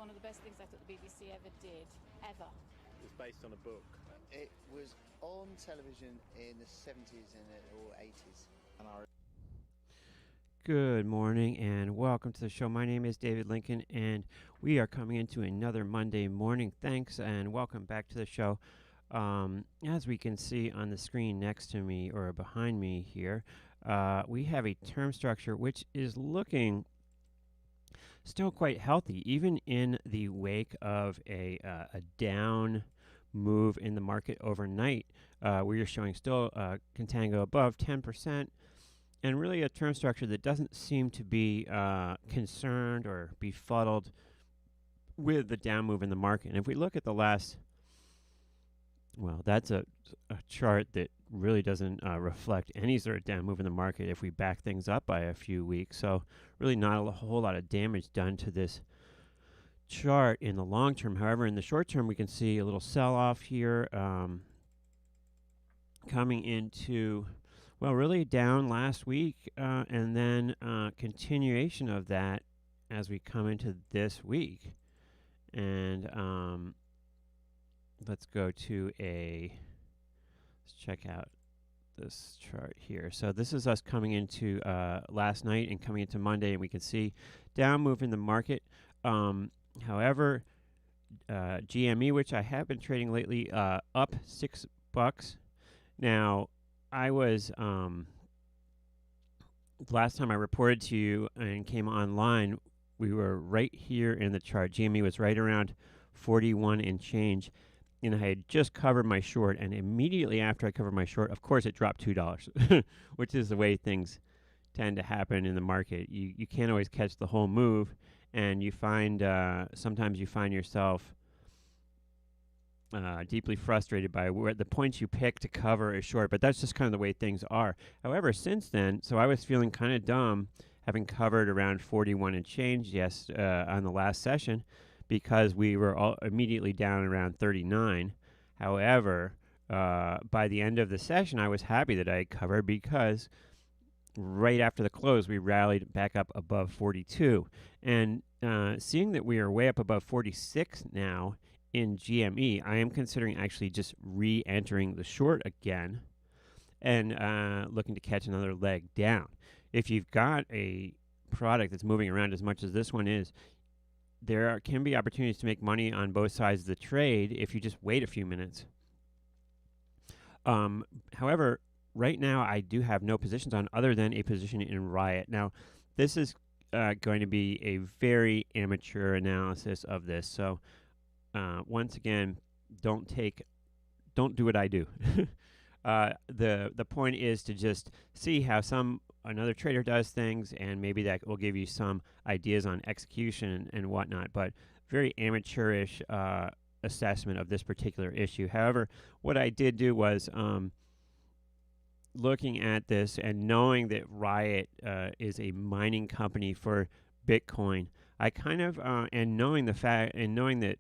one of the best things I thought the BBC ever did, ever. It was based on a book. It was on television in the 70s or 80s. And Good morning and welcome to the show. My name is David Lincoln and we are coming into another Monday morning. Thanks and welcome back to the show. As we can see on the screen next to me or behind me here, we have a term structure which is looking still quite healthy, even in the wake of a down move in the market overnight. We are showing still contango above 10%. And really a term structure that doesn't seem to be concerned or befuddled with the down move in the market. And if we look at the last, well, that's a chart that really doesn't reflect any sort of down move in the market if we back things up by a few weeks. So really not a whole lot of damage done to this chart in the long term. However, in the short term, we can see a little sell-off here coming into... well, really down last week, and then continuation of that as we come into this week. And let's go to let's check out this chart here. So this is us coming into last night and coming into Monday, and we can see down move in the market. However, GME, which I have been trading lately, up $6. Now, I was, last time I reported to you and came online, we were right here in the chart. GME was right around 41 and change, and I had just covered my short, and immediately after I covered my short, of course, it dropped $2, which is the way things tend to happen in the market. You can't always catch the whole move, and you find, sometimes you find yourself deeply frustrated by the points you pick to cover a short, but that's just kind of the way things are. However, since then, so I was feeling kind of dumb having covered around 41 and change on the last session because we were all immediately down around 39. However, by the end of the session, I was happy that I had covered because right after the close, we rallied back up above 42. And seeing that we are way up above 46 now, in GME, I am considering actually just re-entering the short again and looking to catch another leg down. If you've got a product that's moving around as much as this one is, there can be opportunities to make money on both sides of the trade if you just wait a few minutes. However, right now I do have no positions on other than a position in RIOT. Now, this is going to be a very amateur analysis of this, so once again, don't do what I do. The point is to just see how another trader does things, and maybe that will give you some ideas on execution and whatnot, but very amateurish assessment of this particular issue. However, what I did do was looking at this and knowing that RIOT is a mining company for Bitcoin, I kind of and knowing that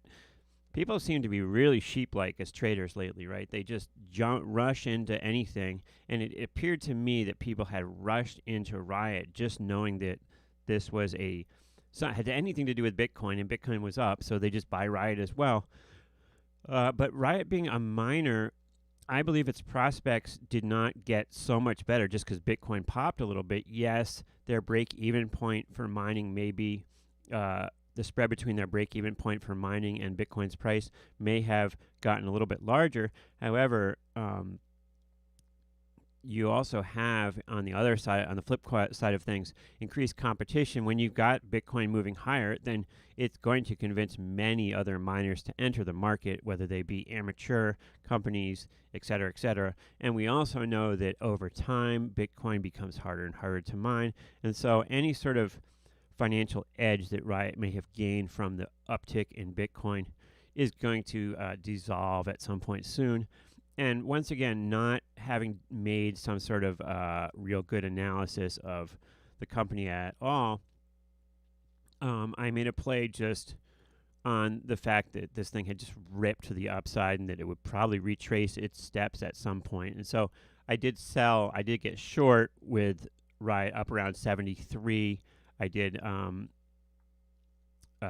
people seem to be really sheep-like as traders lately, right? They just rush into anything, and it appeared to me that people had rushed into RIOT just knowing that this was had anything to do with Bitcoin, and Bitcoin was up, so they just buy RIOT as well. But RIOT being a miner, I believe its prospects did not get so much better just because Bitcoin popped a little bit. Yes, their break-even point for mining may be the spread between their break-even point for mining and Bitcoin's price may have gotten a little bit larger. However, you also have on the other side, on the flip side of things, increased competition. When you've got Bitcoin moving higher, then it's going to convince many other miners to enter the market, whether they be amateur companies, et cetera, et cetera. And we also know that over time, Bitcoin becomes harder and harder to mine. And so any sort of financial edge that RIOT may have gained from the uptick in Bitcoin is going to dissolve at some point soon. And once again, not having made some sort of real good analysis of the company at all, I made a play just on the fact that this thing had just ripped to the upside and that it would probably retrace its steps at some point. And so I did get short with RIOT up around 73. I did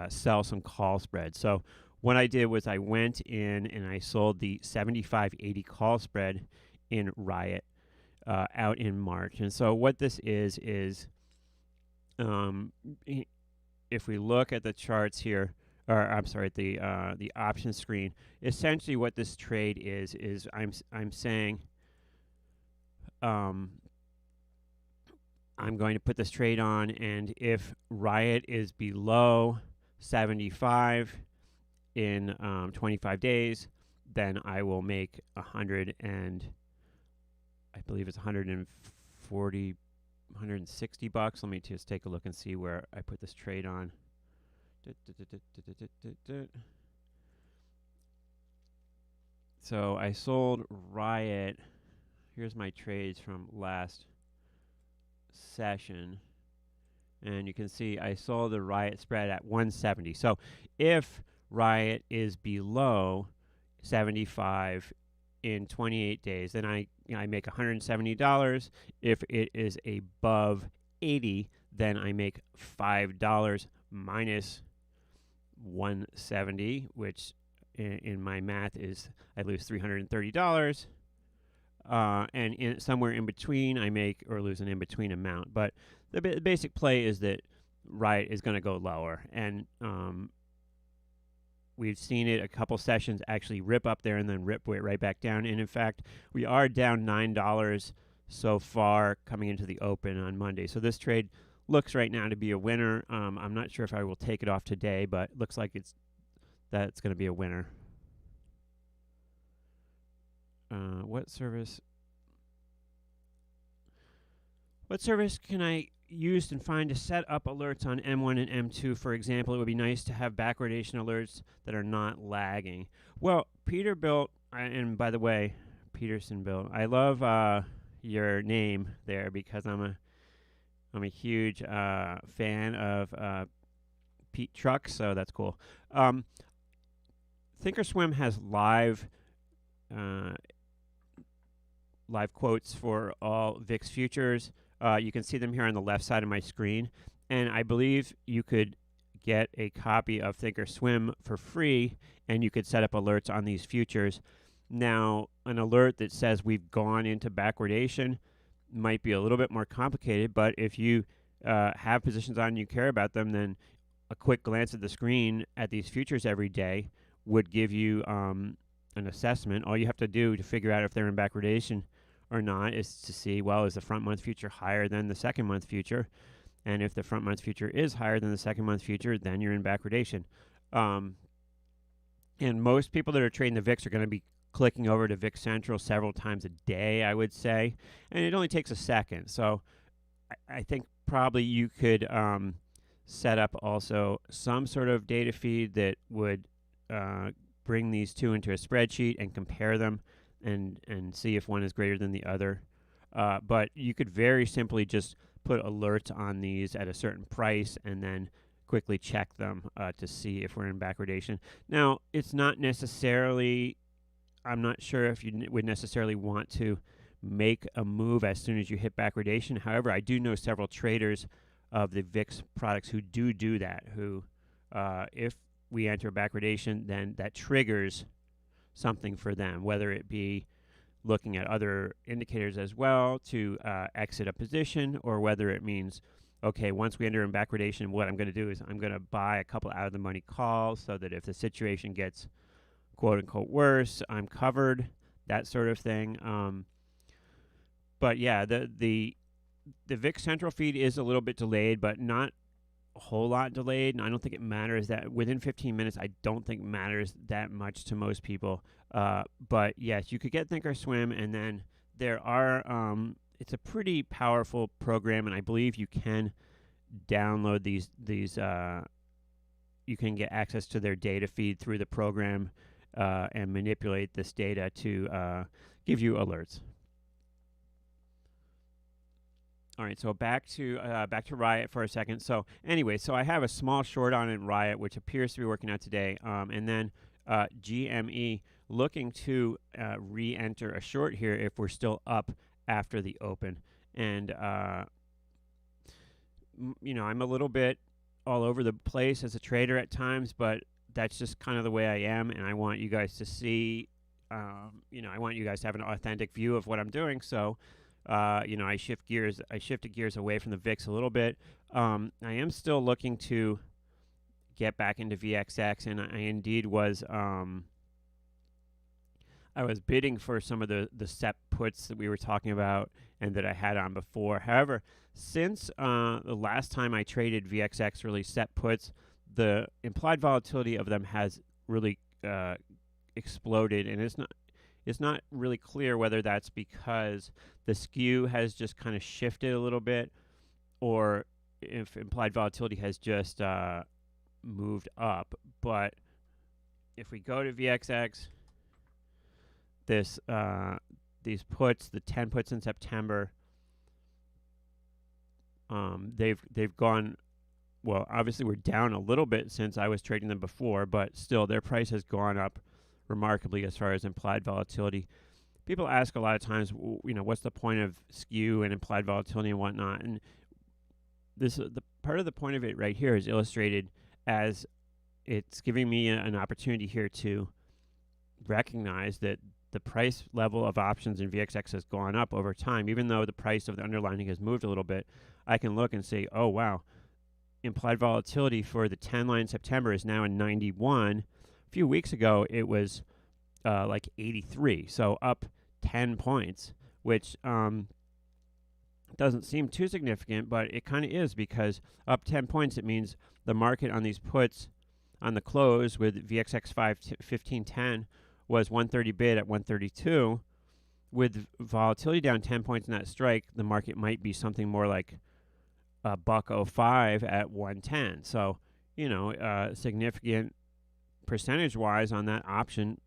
sell some call spread. So what I did was I went in and I sold the 75.80 call spread in RIOT out in March. And so what this is if we look at the charts here, or I'm sorry, the option screen, essentially what this trade is I'm saying I'm going to put this trade on, and if RIOT is below 75 in 25 days, then I will make 100 and I believe it's 140, 160 bucks. Let me just take a look and see where I put this trade on. So I sold RIOT. Here's my trades from last session. And you can see I sold the RIOT spread at 170. So if RIOT is below 75 in 28 days, then I make $170. If it is above 80, then I make $5 minus 170, which in my math is I lose $330. And somewhere in between, I make or lose an in-between amount. But the basic play is that RIOT is going to go lower. And we've seen it a couple sessions actually rip up there and then rip right back down. And in fact, we are down $9 so far coming into the open on Monday. So this trade looks right now to be a winner. I'm not sure if I will take it off today, but looks like it's going to be a winner. What service can I use and find to set up alerts on M1 and M2? For example, it would be nice to have backwardation alerts that are not lagging. Well, Peterbilt, and by the way, Peterson built. I love your name there because I'm a huge fan of Pete trucks, so that's cool. Thinkorswim has live quotes for all VIX futures. You can see them here on the left side of my screen. And I believe you could get a copy of Thinkorswim for free, and you could set up alerts on these futures. Now, an alert that says we've gone into backwardation might be a little bit more complicated, but if you have positions on and you care about them, then a quick glance at the screen at these futures every day would give you an assessment. All you have to do to figure out if they're in backwardation or not is to see, well, is the front month future higher than the second month future? And if the front month future is higher than the second month future, then you're in backwardation. And most people that are trading the VIX are going to be clicking over to VIX Central several times a day, I would say. And it only takes a second. So I think probably you could set up also some sort of data feed that would bring these two into a spreadsheet and compare them and see if one is greater than the other. But you could very simply just put alerts on these at a certain price and then quickly check them to see if we're in backwardation. Now, it's not necessarily, I'm not sure if you would necessarily want to make a move as soon as you hit backwardation. However, I do know several traders of the VIX products who do that, who if we enter backwardation, then that triggers something for them, whether it be looking at other indicators as well to exit a position, or whether it means, okay, once we enter in backwardation, what I'm going to do is I'm going to buy a couple out of the money calls so that if the situation gets quote unquote worse, I'm covered, that sort of thing. But yeah, the VIX Central feed is a little bit delayed, but not a whole lot delayed, and I don't think it matters that within 15 minutes. I don't think matters that much to most people. But yes, you could get Thinkorswim, and then there are it's a pretty powerful program, and I believe you can download these you can get access to their data feed through the program and manipulate this data to give you alerts. All right, so back to RIOT for a second. So anyway, so I have a small short on in RIOT, which appears to be working out today, and then GME looking to re-enter a short here if we're still up after the open. And you know, I'm a little bit all over the place as a trader at times, but that's just kind of the way I am, and I want you guys to see, I want you guys to have an authentic view of what I'm doing. So, I shifted gears away from the VIX a little bit. I am still looking to get back into VXX, and I indeed was. I was bidding for some of the SEP puts that we were talking about and that I had on before. However, since the last time I traded VXX released SEP puts, the implied volatility of them has really exploded, and it's not really clear whether that's because the skew has just kind of shifted a little bit, or if implied volatility has just moved up. But if we go to VXX, these puts, the 10 puts in September, they've gone, well, obviously we're down a little bit since I was trading them before, but still their price has gone up remarkably as far as implied volatility. People ask a lot of times, what's the point of skew and implied volatility and whatnot? And the part of the point of it right here is illustrated as it's giving me an opportunity here to recognize that the price level of options in VXX has gone up over time. Even though the price of the underlying has moved a little bit, I can look and say, oh, wow, implied volatility for the 10 line in September is now in 91. A few weeks ago, it was like 83, so up 10 points, which doesn't seem too significant, but it kind of is, because up 10 points, it means the market on these puts on the close with VXX 1510 was 130 bid at 132. With volatility down 10 points in that strike, the market might be something more like $1.05 at 110. So, significant percentage-wise on that option,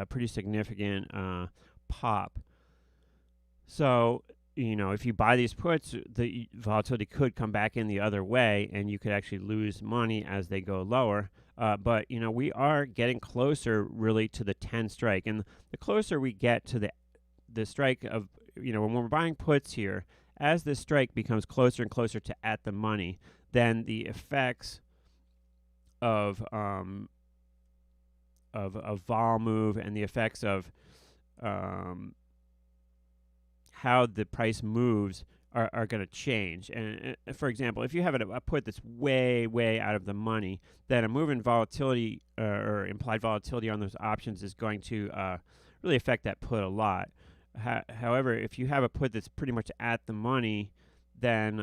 pretty significant pop. So, if you buy these puts, the volatility could come back in the other way, and you could actually lose money as they go lower. But, we are getting closer really to the 10 strike. And the closer we get to the strike of, when we're buying puts here, as this strike becomes closer and closer to at the money, then the effects of vol move and the effects of how the price moves are going to change. And for example, if you have a put that's way, way out of the money, then a move in volatility or implied volatility on those options is going to really affect that put a lot. However, if you have a put that's pretty much at the money, then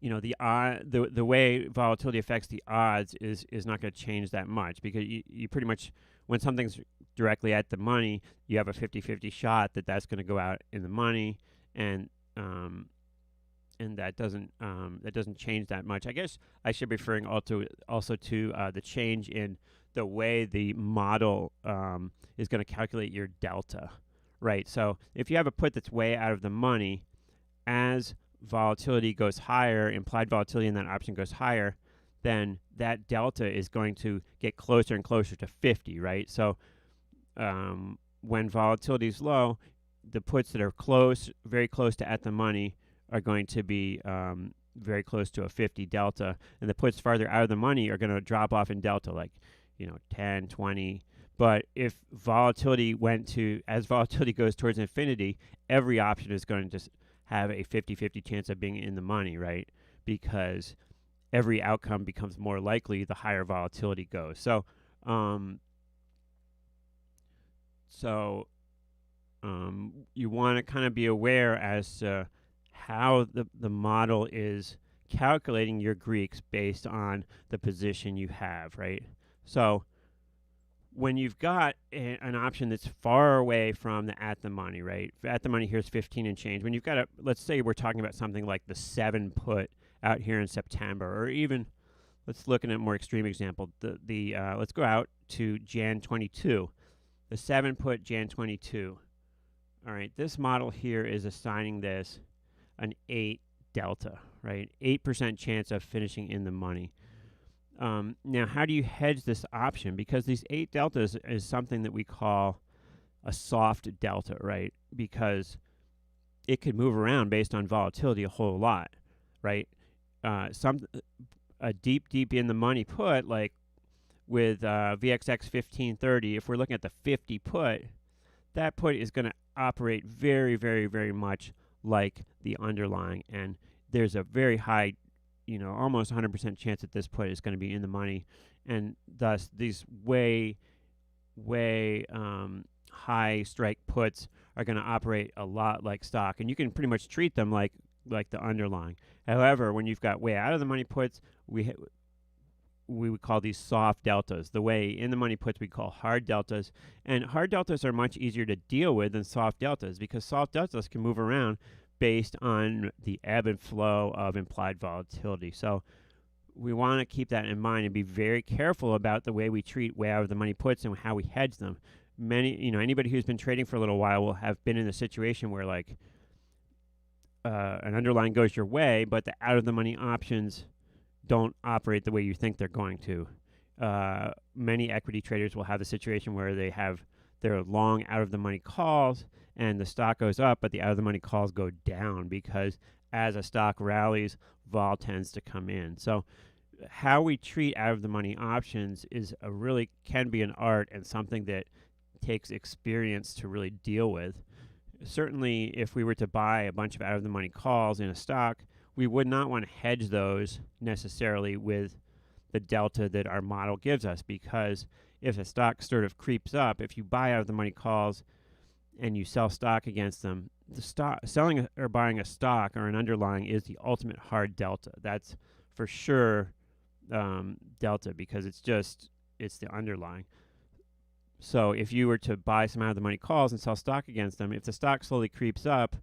the way volatility affects the odds is not going to change that much, because you pretty much, when something's directly at the money, you have a 50-50 shot that's going to go out in the money, and that doesn't change that much. I guess I should be referring also to the change in the way the model is going to calculate your delta, right? So if you have a put that's way out of the money, as volatility goes higher, implied volatility in that option goes higher, then that delta is going to get closer and closer to 50, right? So when volatility is low, the puts that are very close to at the money, are going to be very close to a 50 delta, and the puts farther out of the money are going to drop off in delta, like 10, 20. But if volatility as volatility goes towards infinity, every option is going to just have a 50-50 chance of being in the money, right? Because every outcome becomes more likely the higher volatility goes. So you want to kind of be aware as to how the model is calculating your Greeks based on the position you have, right? So when you've got an option that's far away from the at the money, right? At the money here is 15 and change. When you've got let's say we're talking about something like the 7 put out here in September, or even, let's look at a more extreme example. Let's go out to Jan 22, the 7 put Jan 22. All right, this model here is assigning this an 8 delta, right? 8% chance of finishing in the money. Now, how do you hedge this option? Because these 8 deltas is something that we call a soft delta, right? Because it could move around based on volatility a whole lot, right? a deep in the money put, like with VXX 1530, if we're looking at the 50 put, that put is going to operate very much like the underlying, and there's a very high, almost 100% chance that this put is going to be in the money, and thus these way high strike puts are going to operate a lot like stock, and you can pretty much treat them like the underlying. However, when you've got way out of the money puts, we would call these soft deltas. The way in the money puts we call hard deltas, and hard deltas are much easier to deal with than soft deltas, because soft deltas can move around based on the ebb and flow of implied volatility. So we want to keep that in mind and be very careful about the way we treat way out of the money puts and how we hedge them. Anybody who's been trading for a little while will have been in a situation where like an underlying goes your way, but the out of the money options don't operate the way you think they're going to. Many equity traders will have a situation where they have their long out of the money calls and the stock goes up, but the out of the money calls go down because as a stock rallies, vol tends to come in. So how we treat out of the money options can be an art and something that takes experience to really deal with. Certainly, if we were to buy a bunch of out of the money calls in a stock, we would not want to hedge those necessarily with the delta that our model gives us, because if a stock sort of creeps up, if you buy out of the money calls and you sell stock against them, selling or buying a stock or an underlying is the ultimate hard delta. That's for sure delta, because it's the underlying. So if you were to buy some out of the money calls and sell stock against them, if the stock slowly creeps up,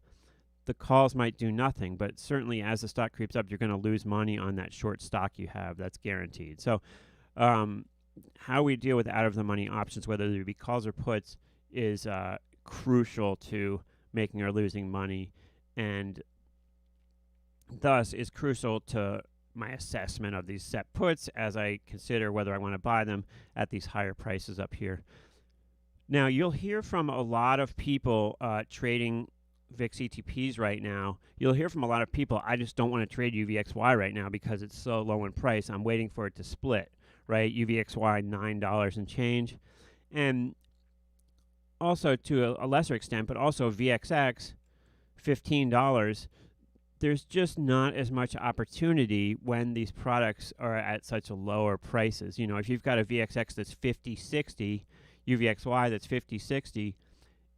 the calls might do nothing, but certainly as the stock creeps up, you're going to lose money on that short stock you have. That's guaranteed. So how we deal with out of the money options, whether they be calls or puts, is crucial to making or losing money, and thus is crucial to my assessment of these set puts as I consider whether I want to buy them at these higher prices up here. Now, you'll hear from a lot of people trading VIX ETPs right now. You'll hear from a lot of people, I just don't want to trade UVXY right now because it's so low in price. I'm waiting for it to split, right? UVXY, $9 and change. And also to a lesser extent, but also VXX, $15. There's just not as much opportunity when these products are at such lower prices. If you've got a VXX that's 50-60, UVXY that's 50-60,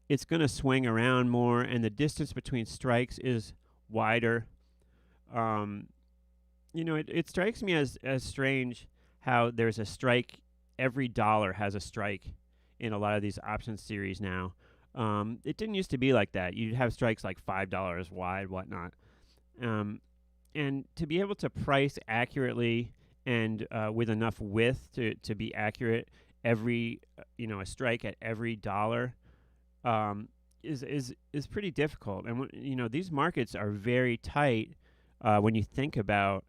it's going to swing around more, and the distance between strikes is wider. It strikes me as strange how there's a strike. Every dollar has a strike in a lot of these options series now. It didn't used to be like that. You'd have strikes like $5 wide, whatnot. And to be able to price accurately and with enough width to be accurate, a strike at every dollar is pretty difficult. And these markets are very tight when you think about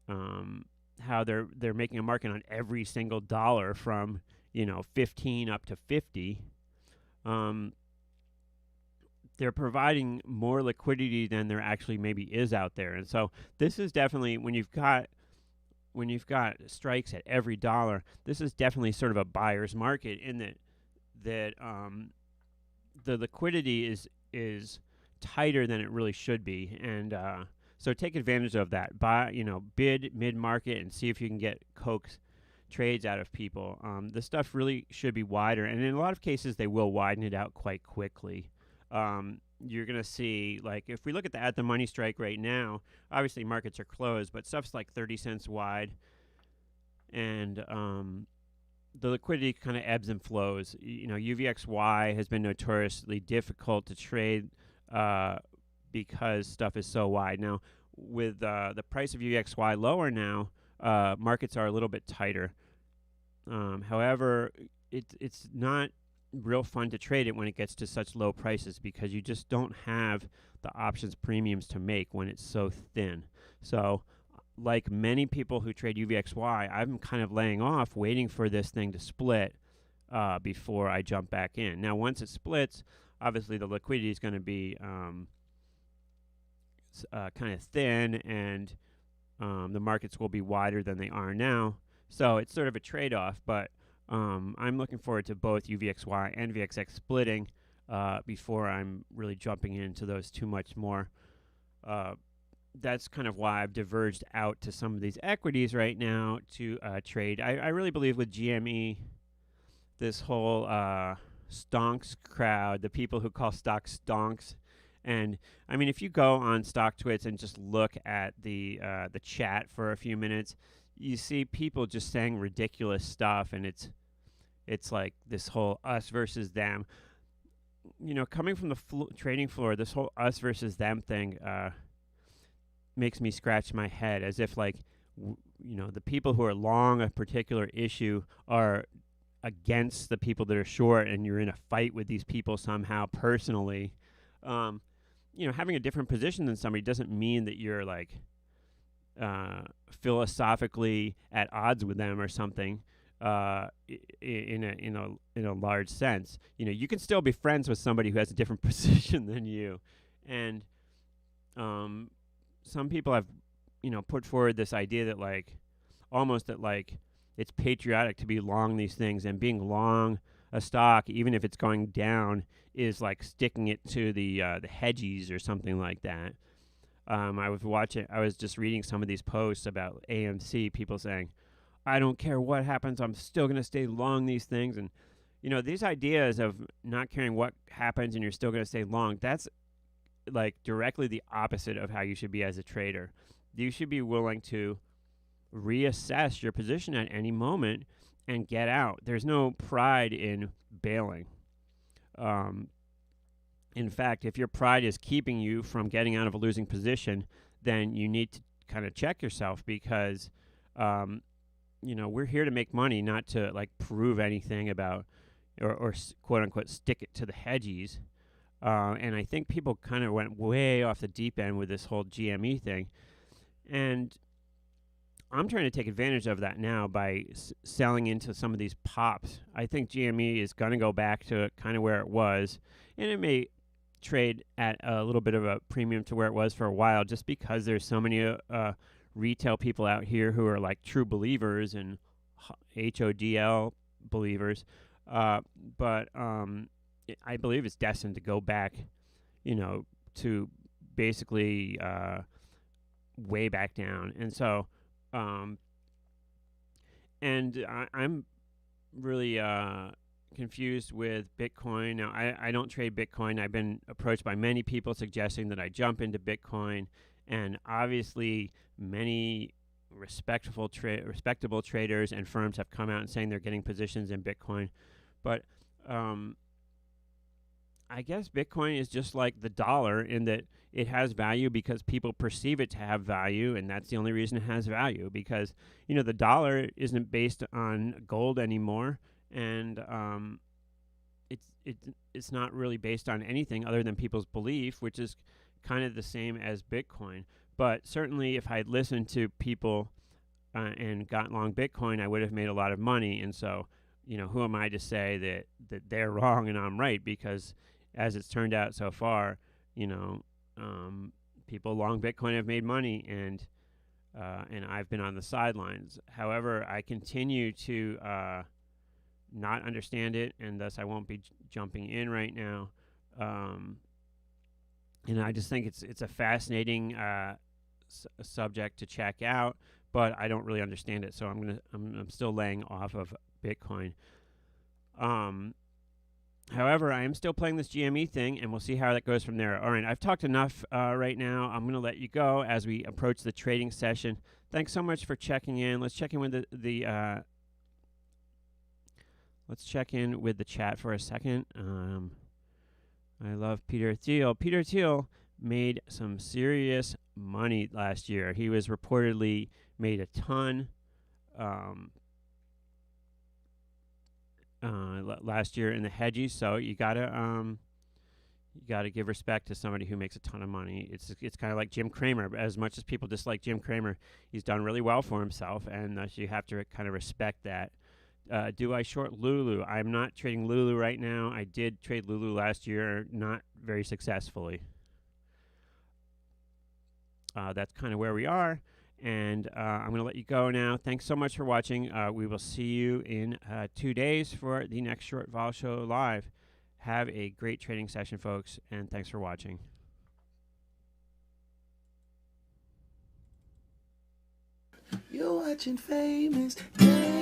how they're making a market on every single dollar from 15 up to 50. They're providing more liquidity than there actually maybe is out there. And so this is definitely, when you've got strikes at every dollar, this is definitely sort of a buyer's market in that the liquidity is tighter than it really should be. And so take advantage of that. Bid mid-market and see if you can get coax trades out of people. The stuff really should be wider, and in a lot of cases they will widen it out quite quickly. You're going to see, like, if we look at the money strike right now, obviously markets are closed, but stuff's like 30 cents wide, and the liquidity kind of ebbs and flows. UVXY has been notoriously difficult to trade because stuff is so wide. Now, with the price of UVXY lower now, markets are a little bit tighter. However, it's not real fun to trade it when it gets to such low prices, because you just don't have the options premiums to make when it's so thin. So like many people who trade UVXY, I'm kind of laying off, waiting for this thing to split before I jump back in. Now, once it splits, obviously the liquidity is going to be kind of thin, and the markets will be wider than they are now. So it's sort of a trade-off, but I'm looking forward to both UVXY and VXX splitting before I'm really jumping into those too much more. That's kind of why I've diverged out to some of these equities right now to trade. I really believe with GME, this whole stonks crowd, the people who call stock stonks, and I mean, if you go on StockTwits and just look at the chat for a few minutes, you see people just saying ridiculous stuff, and it's like this whole us versus them. You know, coming from the trading floor, this whole us versus them thing makes me scratch my head, as if like you know, the people who are long a particular issue are against the people that are short, and you're in a fight with these people somehow personally. You know, having a different position than somebody doesn't mean that you're like philosophically at odds with them or something. In a large sense, you know, you can still be friends with somebody who has a different position than you, and some people have, you know, put forward this idea that like almost that like it's patriotic to be long these things, and being long a stock, even if it's going down, is like sticking it to the hedgies or something like that. I was just reading some of these posts about AMC, people saying, I don't care what happens, I'm still going to stay long these things. And, you know, these ideas of not caring what happens and you're still going to stay long, that's like directly the opposite of how you should be as a trader. You should be willing to reassess your position at any moment and get out. There's no pride in bailing. In fact, if your pride is keeping you from getting out of a losing position, then you need to kind of check yourself, because you know, we're here to make money, not to like prove anything about or quote unquote stick it to the hedgies. And I think people kind of went way off the deep end with this whole GME thing. And I'm trying to take advantage of that now by selling into some of these pops. I think GME is going to go back to kind of where it was, and it may trade at a little bit of a premium to where it was for a while, just because there's so many retail people out here who are like true believers and HODL believers. But I believe it's destined to go back, you know, to basically way back down. And so, and I'm really confused with Bitcoin. Now, I don't trade Bitcoin. I've been approached by many people suggesting that I jump into Bitcoin, and obviously many respectable traders and firms have come out and saying they're getting positions in Bitcoin. But I guess Bitcoin is just like the dollar in that it has value because people perceive it to have value, and that's the only reason it has value, because, you know, the dollar isn't based on gold anymore, and it's not really based on anything other than people's belief, which is kind of the same as Bitcoin. But certainly if I'd listened to people and got long Bitcoin, I would have made a lot of money. And so, you know, who am I to say that they're wrong and I'm right? Because as it's turned out so far, you know, people long Bitcoin have made money, and I've been on the sidelines. However, I continue to not understand it, and thus I won't be jumping in right now. And I just think it's a fascinating subject to check out, but I don't really understand it, so I'm still laying off of Bitcoin. However, I am still playing this GME thing, and we'll see how that goes from there. All right, I've talked enough right now. I'm going to let you go as we approach the trading session. Thanks so much for checking in. Let's check in with let's check in with the chat for a second. I love Peter Thiel. Peter Thiel made some serious money last year. He was reportedly made a ton last year in the hedgies. So you gotta give respect to somebody who makes a ton of money. It's kind of like Jim Cramer. As much as people dislike Jim Cramer, he's done really well for himself, and you have to kind of respect that. Do I short Lulu? I'm not trading Lulu right now. I did trade Lulu last year, not very successfully. That's kind of where we are. And I'm going to let you go now. Thanks so much for watching. We will see you in 2 days for the next Short Vol Show live. Have a great trading session, folks, and thanks for watching. You're watching Famous. Yeah.